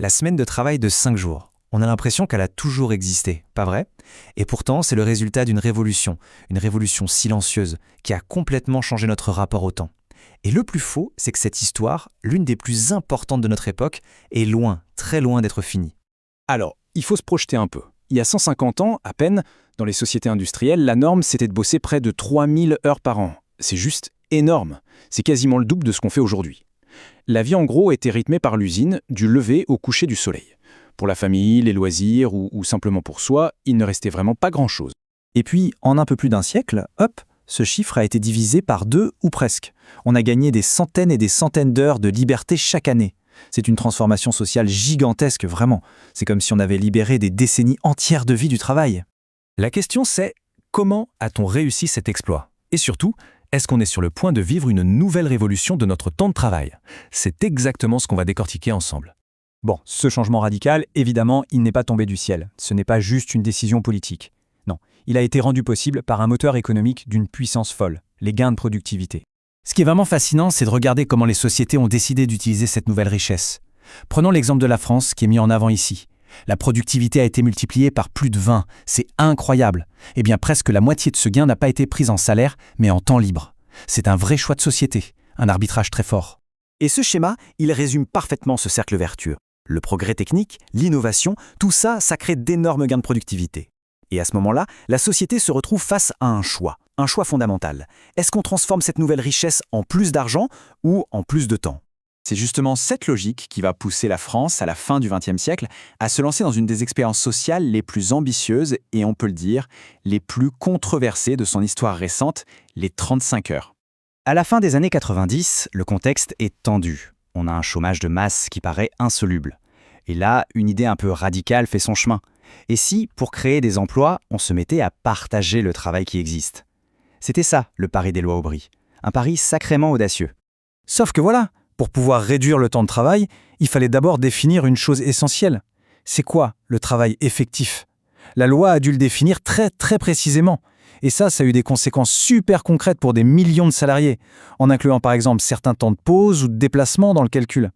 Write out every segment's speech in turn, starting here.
La semaine de travail de 5 jours. On a l'impression qu'elle a toujours existé, pas vrai? Et pourtant, c'est le résultat d'une révolution, une révolution silencieuse, qui a complètement changé notre rapport au temps. Et le plus faux, c'est que cette histoire, l'une des plus importantes de notre époque, est loin, très loin d'être finie. Alors, il faut se projeter un peu. Il y a 150 ans, à peine, dans les sociétés industrielles, la norme, c'était de bosser près de 3000 heures par an. C'est juste énorme. C'est quasiment le double de ce qu'on fait aujourd'hui. La vie, en gros, était rythmée par l'usine, du lever au coucher du soleil. Pour la famille, les loisirs ou simplement pour soi, il ne restait vraiment pas grand-chose. Et puis, en un peu plus d'un siècle, hop, ce chiffre a été divisé par 2 ou presque. On a gagné des centaines et des centaines d'heures de liberté chaque année. C'est une transformation sociale gigantesque, vraiment. C'est comme si on avait libéré des décennies entières de vie du travail. La question c'est, comment a-t-on réussi cet exploit? Et surtout, est-ce qu'on est sur le point de vivre une nouvelle révolution de notre temps de travail? C'est exactement ce qu'on va décortiquer ensemble. Bon, ce changement radical, évidemment, il n'est pas tombé du ciel. Ce n'est pas juste une décision politique. Non, il a été rendu possible par un moteur économique d'une puissance folle, les gains de productivité. Ce qui est vraiment fascinant, c'est de regarder comment les sociétés ont décidé d'utiliser cette nouvelle richesse. Prenons l'exemple de la France qui est mis en avant ici. La productivité a été multipliée par plus de 20, c'est incroyable. Eh bien, presque la moitié de ce gain n'a pas été prise en salaire, mais en temps libre. C'est un vrai choix de société, un arbitrage très fort. Et ce schéma, il résume parfaitement ce cercle vertueux. Le progrès technique, l'innovation, tout ça, ça crée d'énormes gains de productivité. Et à ce moment-là, la société se retrouve face à un choix fondamental. Est-ce qu'on transforme cette nouvelle richesse en plus d'argent ou en plus de temps? C'est justement cette logique qui va pousser la France, à la fin du XXe siècle, à se lancer dans une des expériences sociales les plus ambitieuses et, on peut le dire, les plus controversées de son histoire récente, les 35 heures. À la fin des années 90, le contexte est tendu. On a un chômage de masse qui paraît insoluble. Et là, une idée un peu radicale fait son chemin. Et si, pour créer des emplois, on se mettait à partager le travail qui existe? C'était ça, le pari des lois Aubry. Un pari sacrément audacieux. Sauf que voilà, pour pouvoir réduire le temps de travail, il fallait d'abord définir une chose essentielle. C'est quoi le travail effectif? La loi a dû le définir très très précisément. Et ça a eu des conséquences super concrètes pour des millions de salariés, en incluant par exemple certains temps de pause ou de déplacement dans le calcul.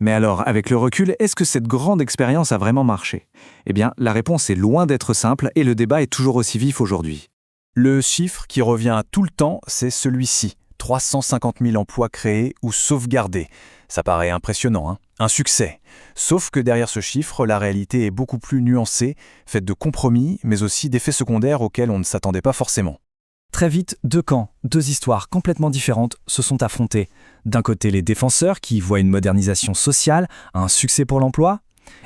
Mais alors, avec le recul, est-ce que cette grande expérience a vraiment marché? Eh bien, la réponse est loin d'être simple et le débat est toujours aussi vif aujourd'hui. Le chiffre qui revient tout le temps, c'est celui-ci. 350 000 emplois créés ou sauvegardés. Ça paraît impressionnant, hein? Un succès. Sauf que derrière ce chiffre, la réalité est beaucoup plus nuancée, faite de compromis, mais aussi d'effets secondaires auxquels on ne s'attendait pas forcément. Très vite, 2 camps, 2 histoires complètement différentes se sont affrontées. D'un côté, les défenseurs qui voient une modernisation sociale, un succès pour l'emploi,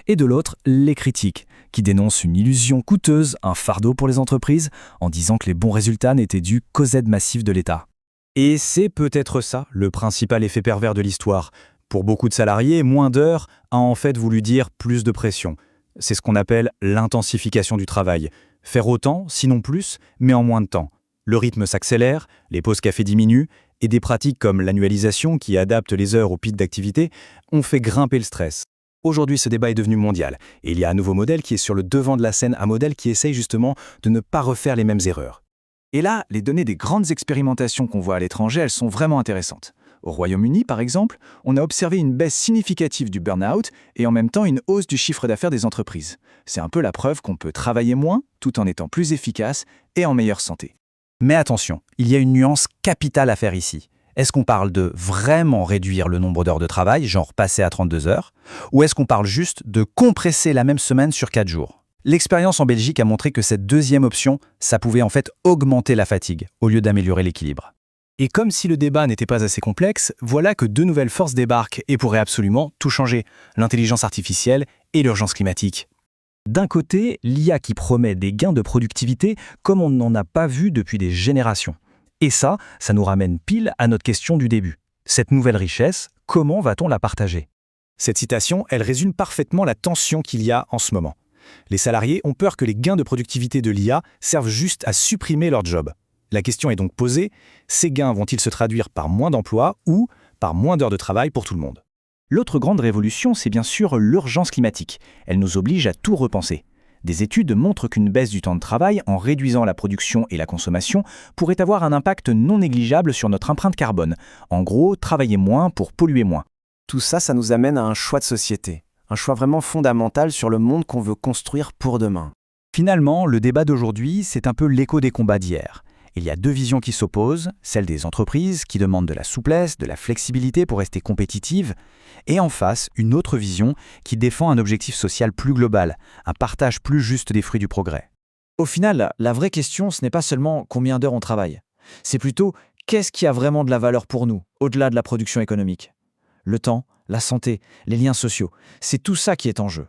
et de l'autre, les critiques qui dénoncent une illusion coûteuse, un fardeau pour les entreprises, en disant que les bons résultats n'étaient dus qu'aux aides massives de l'État. Et c'est peut-être ça, le principal effet pervers de l'histoire. Pour beaucoup de salariés, moins d'heures a en fait voulu dire plus de pression. C'est ce qu'on appelle l'intensification du travail. Faire autant, sinon plus, mais en moins de temps. Le rythme s'accélère, les pauses café diminuent, et des pratiques comme l'annualisation qui adapte les heures au pic d'activité ont fait grimper le stress. Aujourd'hui, ce débat est devenu mondial, et il y a un nouveau modèle qui est sur le devant de la scène, un modèle qui essaye justement de ne pas refaire les mêmes erreurs. Et là, les données des grandes expérimentations qu'on voit à l'étranger, elles sont vraiment intéressantes. Au Royaume-Uni, par exemple, on a observé une baisse significative du burn-out et en même temps une hausse du chiffre d'affaires des entreprises. C'est un peu la preuve qu'on peut travailler moins tout en étant plus efficace et en meilleure santé. Mais attention, il y a une nuance capitale à faire ici. Est-ce qu'on parle de vraiment réduire le nombre d'heures de travail, genre passer à 32 heures, ou est-ce qu'on parle juste de compresser la même semaine sur 4 jours? L'expérience en Belgique a montré que cette deuxième option, ça pouvait en fait augmenter la fatigue, au lieu d'améliorer l'équilibre. Et comme si le débat n'était pas assez complexe, voilà que 2 nouvelles forces débarquent et pourraient absolument tout changer, l'intelligence artificielle et l'urgence climatique. D'un côté, l'IA qui promet des gains de productivité comme on n'en a pas vu depuis des générations. Et ça nous ramène pile à notre question du début. Cette nouvelle richesse, comment va-t-on la partager? Cette citation, elle résume parfaitement la tension qu'il y a en ce moment. Les salariés ont peur que les gains de productivité de l'IA servent juste à supprimer leur job. La question est donc posée, ces gains vont-ils se traduire par moins d'emplois ou par moins d'heures de travail pour tout le monde? L'autre grande révolution, c'est bien sûr l'urgence climatique. Elle nous oblige à tout repenser. Des études montrent qu'une baisse du temps de travail en réduisant la production et la consommation pourrait avoir un impact non négligeable sur notre empreinte carbone. En gros, travailler moins pour polluer moins. Tout ça, ça nous amène à un choix de société. Un choix vraiment fondamental sur le monde qu'on veut construire pour demain. Finalement, le débat d'aujourd'hui, c'est un peu l'écho des combats d'hier. Il y a deux visions qui s'opposent, celle des entreprises qui demandent de la souplesse, de la flexibilité pour rester compétitives, et en face, une autre vision qui défend un objectif social plus global, un partage plus juste des fruits du progrès. Au final, la vraie question, ce n'est pas seulement combien d'heures on travaille. C'est plutôt qu'est-ce qui a vraiment de la valeur pour nous, au-delà de la production économique. Le temps, la santé, les liens sociaux, c'est tout ça qui est en jeu.